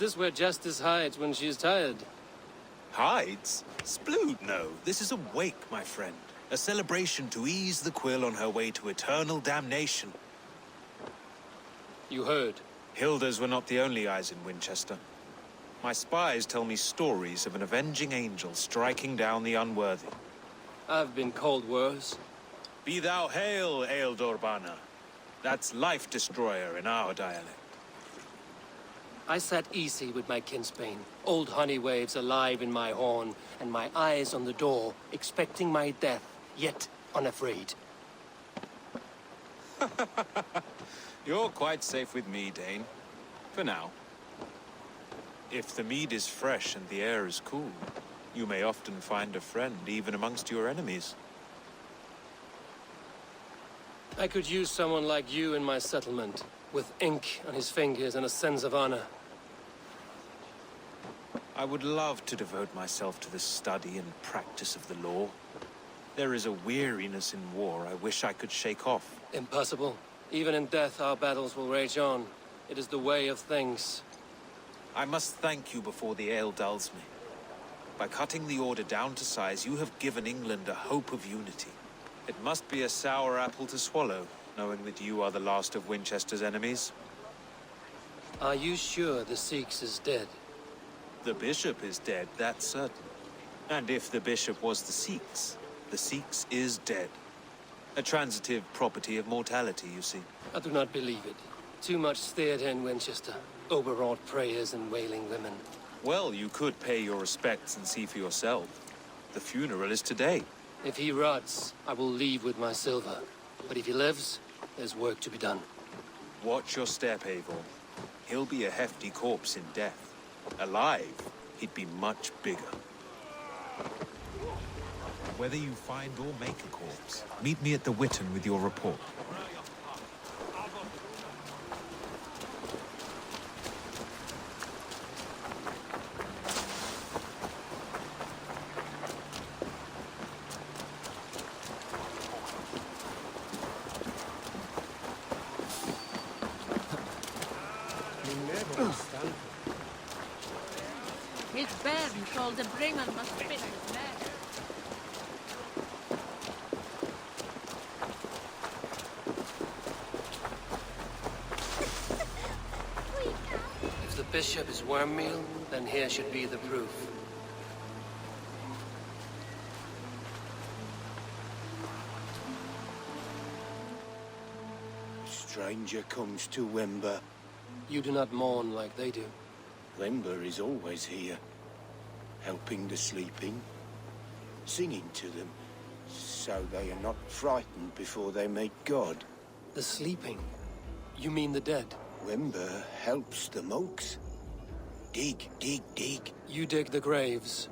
this where Justice hides when she's tired? Hides? Splood, no. This is a wake, my friend. A celebration to ease the quill on her way to eternal damnation. You heard. Hilda's were not the only eyes in Winchester. My spies tell me stories of an avenging angel striking down the unworthy. I've been called worse. Be thou hail, Ealdorbana. That's Life Destroyer in our dialect. I sat easy with my kinsbane, old honey waves alive in my horn, and my eyes on the door, expecting my death, yet unafraid. You're quite safe with me, Dane. For now. If the mead is fresh and the air is cool, you may often find a friend even amongst your enemies. I could use someone like you in my settlement, with ink on his fingers and a sense of honor. I would love to devote myself to the study and practice of the law. There is a weariness in war I wish I could shake off. Impossible. Even in death, our battles will rage on. It is the way of things. I must thank you before the ale dulls me. By cutting the order down to size, you have given England a hope of unity. It must be a sour apple to swallow, knowing that you are the last of Winchester's enemies. Are you sure the Seax is dead? The bishop is dead, that's certain. And if the bishop was the Seax is dead. A transitive property of mortality, you see. I do not believe it. Too much theatre in Winchester. Overwrought prayers and wailing women. Well, you could pay your respects and see for yourself. The funeral is today. If he rots, I will leave with my silver. But if he lives, there's work to be done. Watch your step, Eivor. He'll be a hefty corpse in death. Alive, he'd be much bigger. Whether you find or make a corpse, meet me at the Witan with your report. His bairn called the bringer must spit his neck. If the bishop is worm meal, then here should be the proof. Stranger comes to Wemba. You do not mourn like they do. Wemba is always here, helping the sleeping, singing to them, so they are not frightened before they meet God. The sleeping? You mean the dead? Wemba helps the monks. Dig, dig, dig. You dig the graves.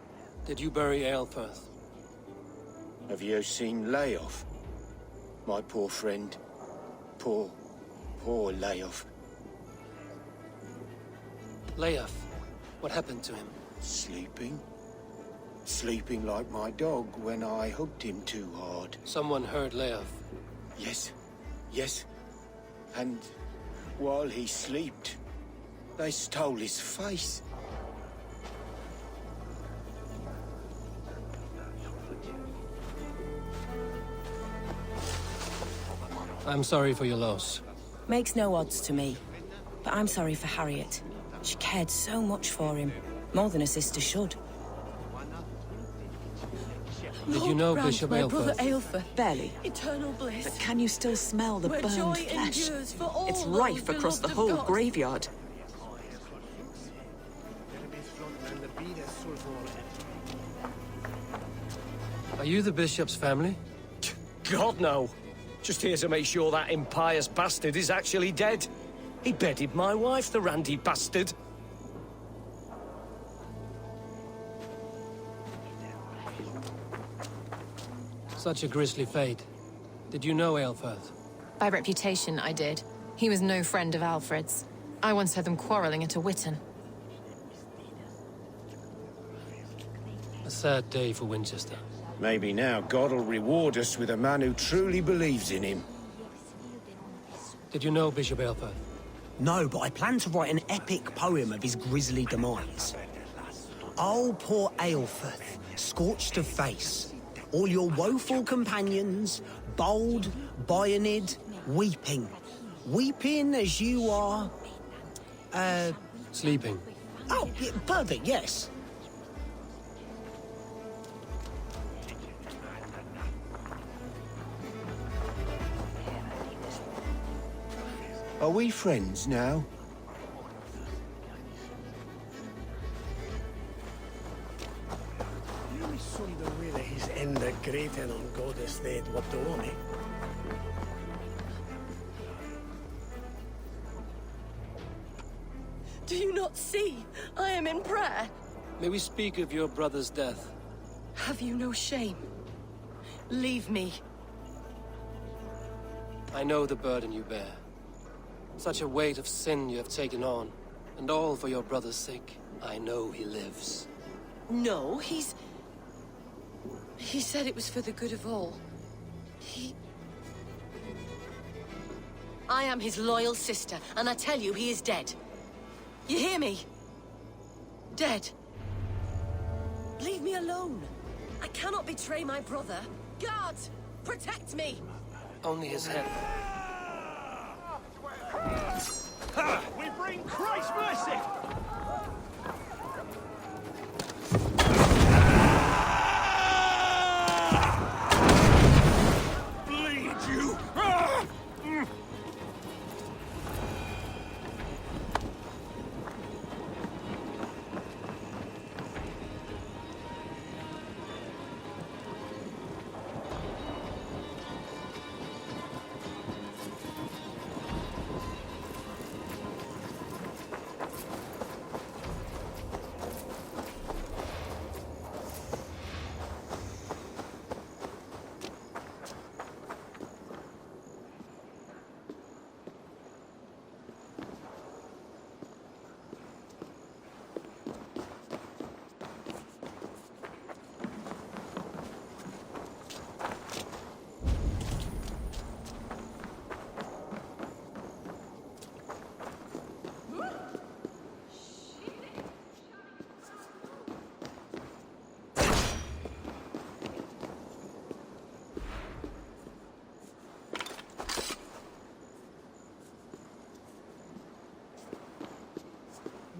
Did you bury Aelfferth? Have you seen Layoff? My poor friend. Poor Layoff. Leof, what happened to him? Sleeping? Sleeping like my dog when I hugged him too hard. Someone heard Leof. Yes. And while he slept, they stole his face. I'm sorry for your loss. Makes no odds to me. But I'm sorry for Harriet. She cared so much for him. More than a sister should. Did you know Bishop my brother Aelfred? Aelfred. Barely. Eternal bliss. But can you still smell the Where burned joy flesh? endures for all It's those rife across the beloved of whole God. graveyard. Are you the bishop's family? God, no. Just here to make sure that impious bastard is actually dead. He bedded my wife, the randy bastard. Such a grisly fate. Did you know Aelfred? By reputation, I did. He was no friend of Alfred's. I once heard them quarreling at a Witan. A sad day for Winchester. Maybe now God will reward us with a man who truly believes in him. Did you know Bishop Aelfred? No, but I plan to write an epic poem of his grisly demise. Oh, poor Aelfred, scorched of face. All your woeful companions, bold, bayoneted, weeping. Weeping as you are... Sleeping. Oh, yeah, perfect, yes. Are we friends now? Zonder willen is en de great and on God estate what do me. Do you not see? I am in prayer. May we speak of your brother's death? Have you no shame? Leave me. I know the burden you bear. Such a weight of sin you have taken on. And all for your brother's sake. I know he lives. No, He said it was for the good of all. I am his loyal sister, and I tell you he is dead. You hear me? Dead. Leave me alone. I cannot betray my brother. Guards, protect me! Only his head. Ha! We bring Christ's mercy! Bleed you!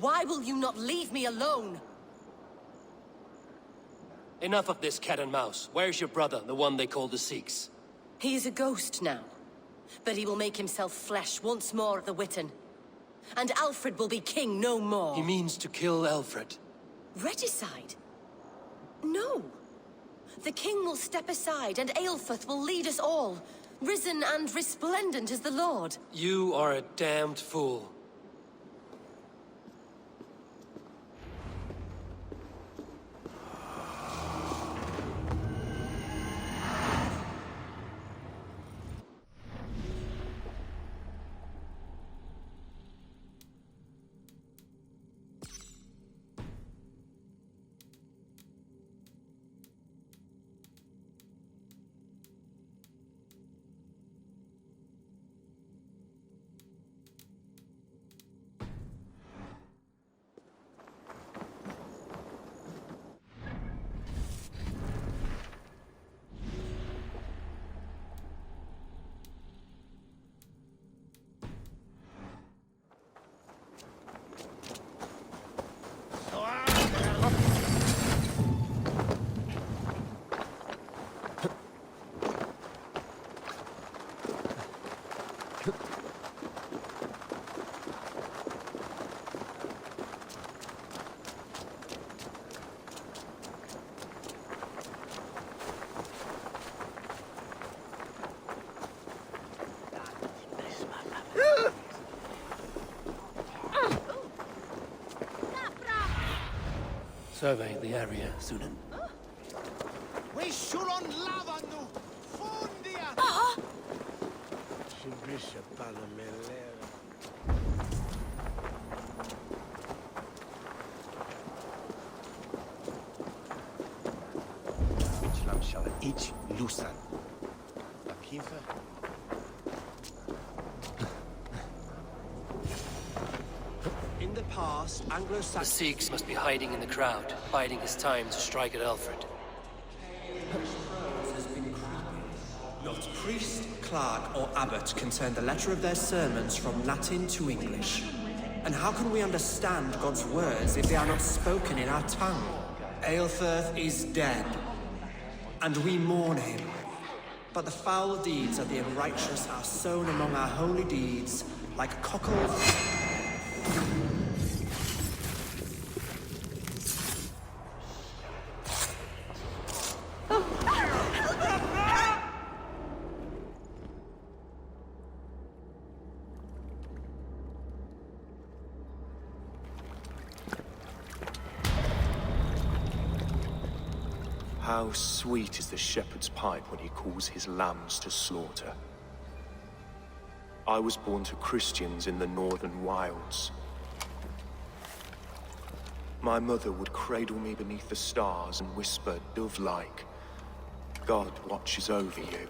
Why will you not leave me alone? Enough of this cat and mouse. Where's your brother, the one they call the Seax? He is a ghost now, but he will make himself flesh once more of the Witan. And Aelfred will be king no more. He means to kill Aelfred. Regicide? No. The king will step aside and Ealhferth will lead us all, risen and resplendent as the Lord. You are a damned fool. Survey the area, Sunan. We should on lava nu! Fundia! Si bishop palamelera. Mitchlam shall each lusan. Akiva? past The Anglo-Saxon... Seax must be hiding in the crowd, biding his time to strike at Aelfred. Not priest, clerk, or abbot can turn the letter of their sermons from Latin to English. And how can we understand God's words if they are not spoken in our tongue? Ealhferth is dead, and we mourn him. But the foul deeds of the unrighteous are sown among our holy deeds, like cockles... How sweet is the shepherd's pipe when he calls his lambs to slaughter. I was born to Christians in the northern wilds. My mother would cradle me beneath the stars and whisper, dove-like, God watches over you.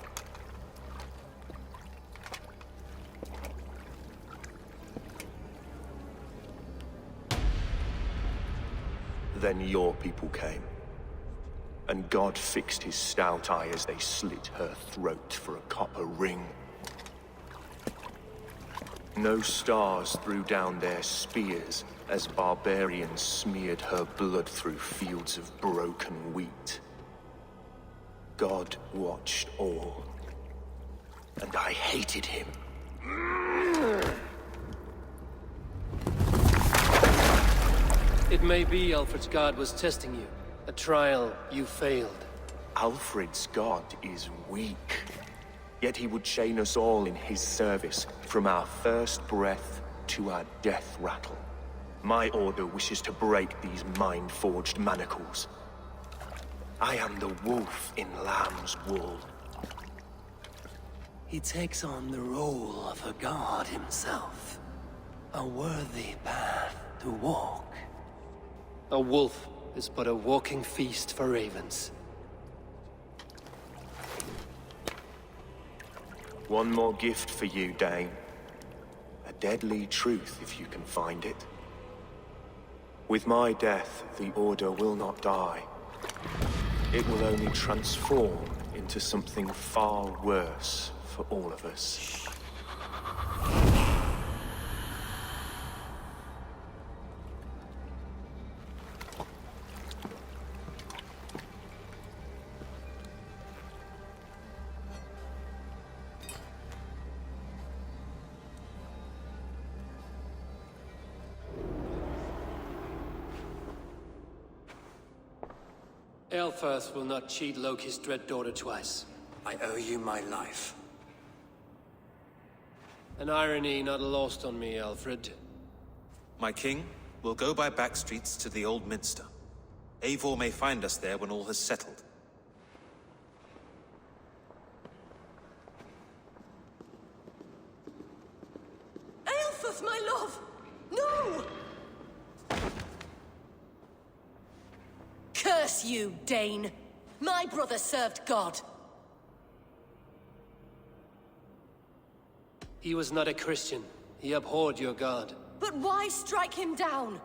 Then your people came. And God fixed his stout eye as they slit her throat for a copper ring. No stars threw down their spears as barbarians smeared her blood through fields of broken wheat. God watched all, and I hated him. It may be Aelfred's god was testing you. A trial you failed. Aelfred's god is weak. Yet he would chain us all in his service, from our first breath to our death rattle. My order wishes to break these mind-forged manacles. I am the wolf in lamb's wool. He takes on the role of a god himself. A worthy path to walk. A wolf is but a walking feast for ravens. One more gift for you, Dane. A deadly truth, if you can find it. With my death, the Order will not die. It will only transform into something far worse for all of us. Ealhferth will not cheat Loki's dread daughter twice. I owe you my life. An irony not lost on me, Aelfred. My king, we'll go by back streets to the Old Minster. Eivor may find us there when all has settled. Ealhferth, my love! No! Curse you, Dane! My brother served God. He was not a Christian. He abhorred your god. But why strike him down?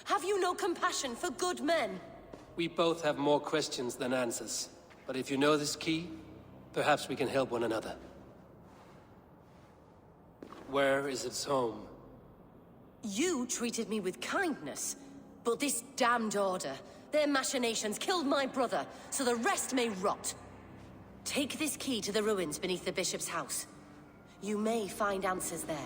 Have you no compassion for good men? We both have more questions than answers. But if you know this key, perhaps we can help one another. Where is its home? You treated me with kindness, but this damned order, their machinations killed my brother, so the rest may rot. Take this key to the ruins beneath the bishop's house. You may find answers there.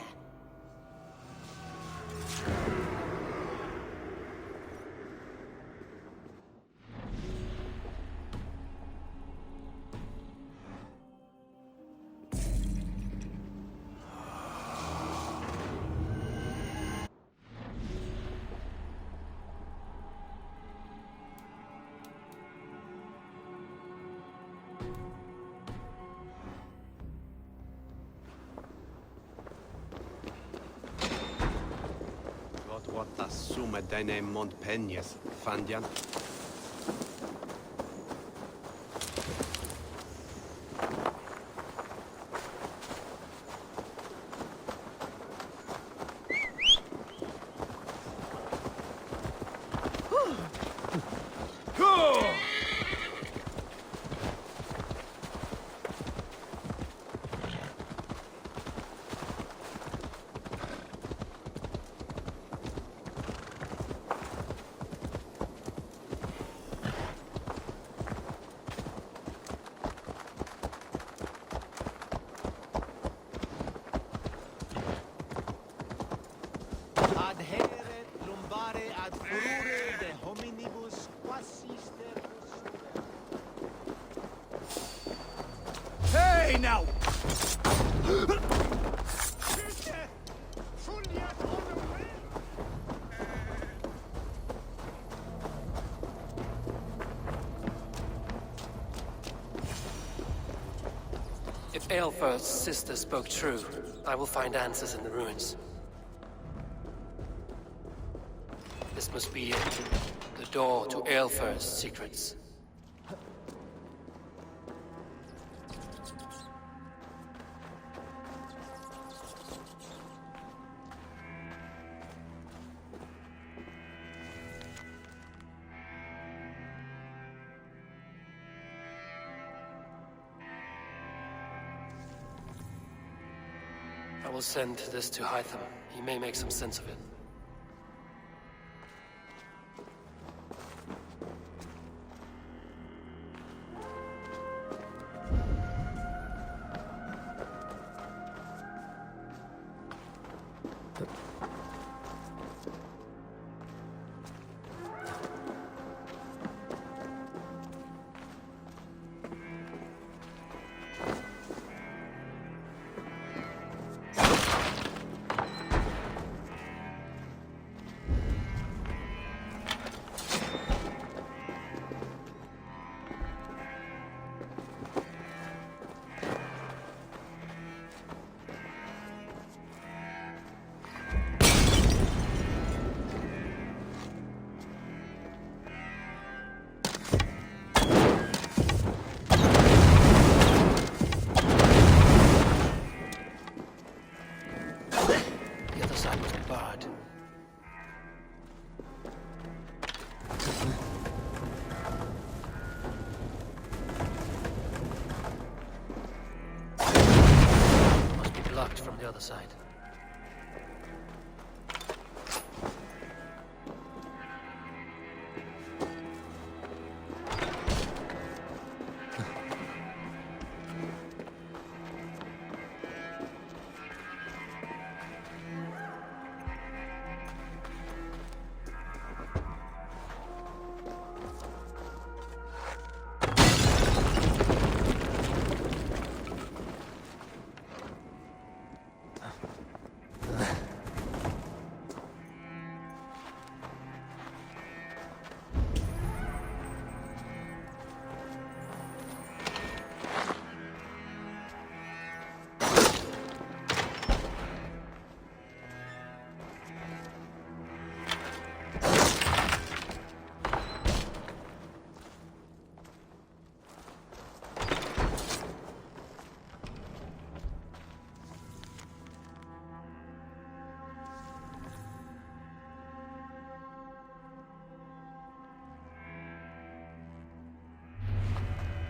What assume deine Montpegnes, Fandian? If Ealhferth's sister spoke true, I will find answers in the ruins. This must be it. The door to Ealhferth's secrets. I will send this to Hytham. He may make some sense of it. From the other side.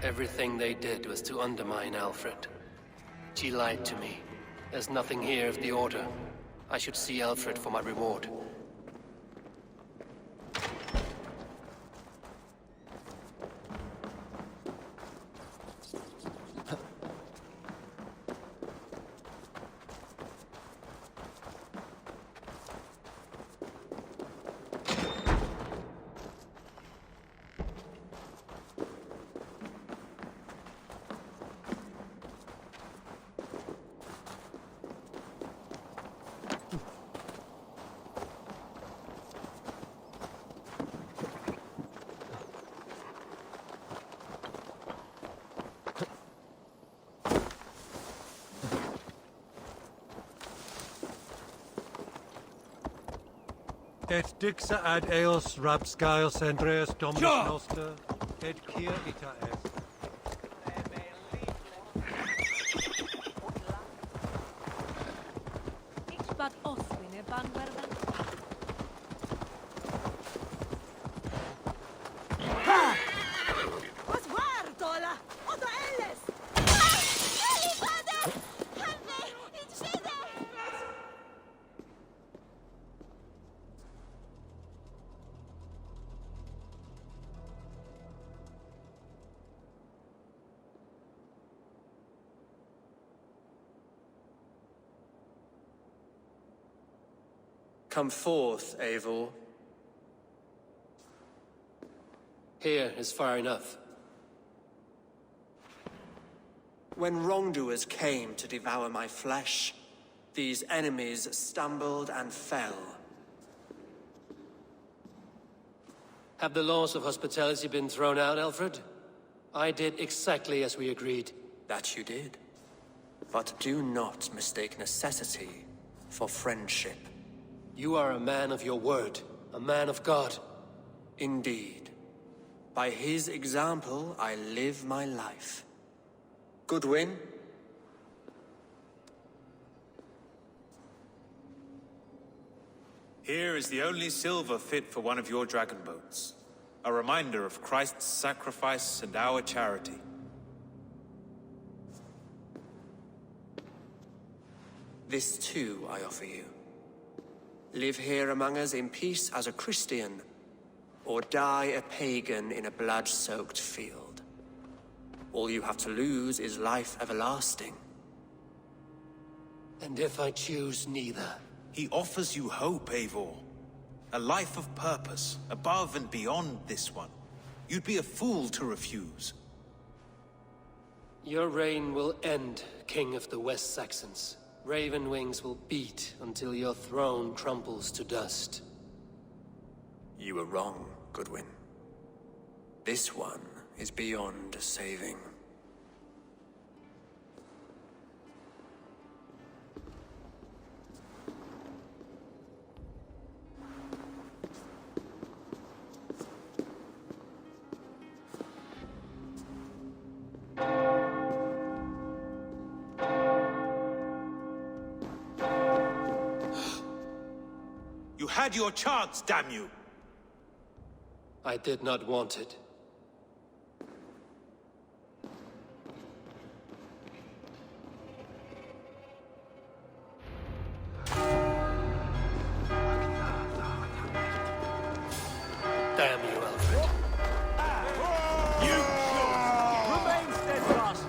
Everything they did was to undermine Aelfred. She lied to me. There's nothing here of the Order. I should see Aelfred for my reward. Et dixa ad eos rabscaios Andreas Dominus Noster, et kia ita est. But Oswine Banwerven. Was war, Dola? Otto Ellis! Elifade! Hanne! In Schide! Come forth, Eivor. Here is far enough. When wrongdoers came to devour my flesh, these enemies stumbled and fell. Have the laws of hospitality been thrown out, Aelfred? I did exactly as we agreed. That you did. But do not mistake necessity for friendship. You are a man of your word, a man of God. Indeed. By his example, I live my life. Goodwin? Here is the only silver fit for one of your dragon boats. A reminder of Christ's sacrifice and our charity. This too I offer you. Live here among us in peace as a Christian, or die a pagan in a blood-soaked field. All you have to lose is life everlasting. And if I choose neither? He offers you hope, Eivor. A life of purpose, above and beyond this one. You'd be a fool to refuse. Your reign will end, King of the West Saxons. Raven wings will beat until your throne crumbles to dust. You were wrong, Goodwin. This one is beyond saving. You had your chance, damn you! I did not want it. Damn you, Aelfred. Remain steadfast!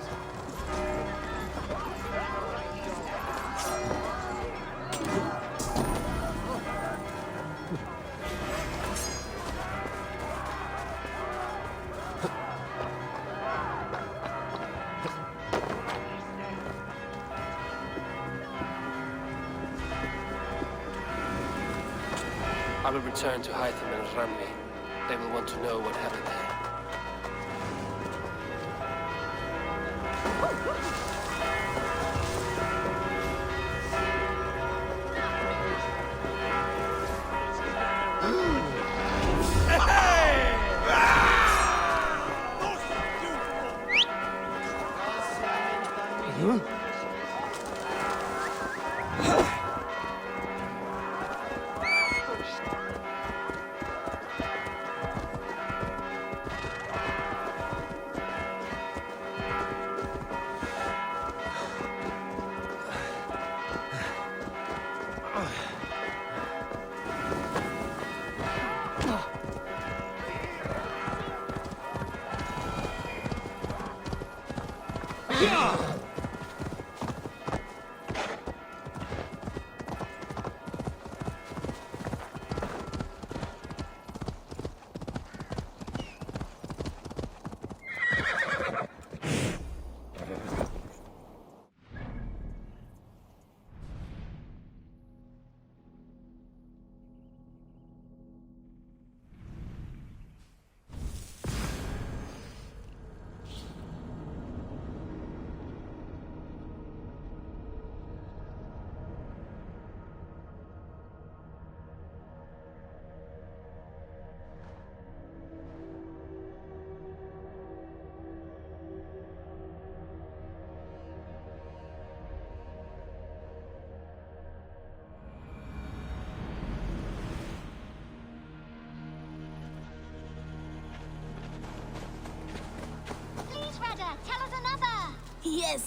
I will return to Hytham and Ramley. They will want to know what happened there.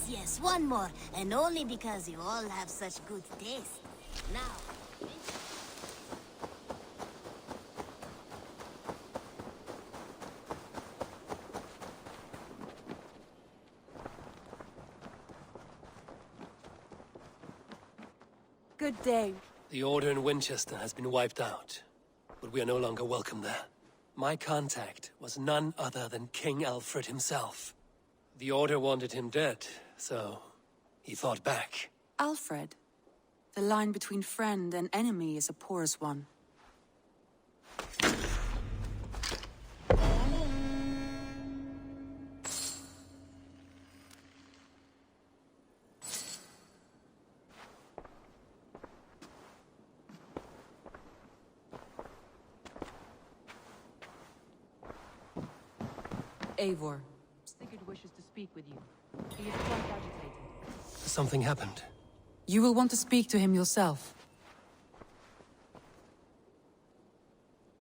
Yes, one more. And only because you all have such good taste. Now... Good day. The Order in Winchester has been wiped out, but we are no longer welcome there. My contact was none other than King Aelfred himself. The Order wanted him dead, So, he fought back. Aelfred. The line between friend and enemy is a porous one. Eivor. Sigurd wishes to speak with you. He is quite agitated. Something happened. You will want to speak to him yourself.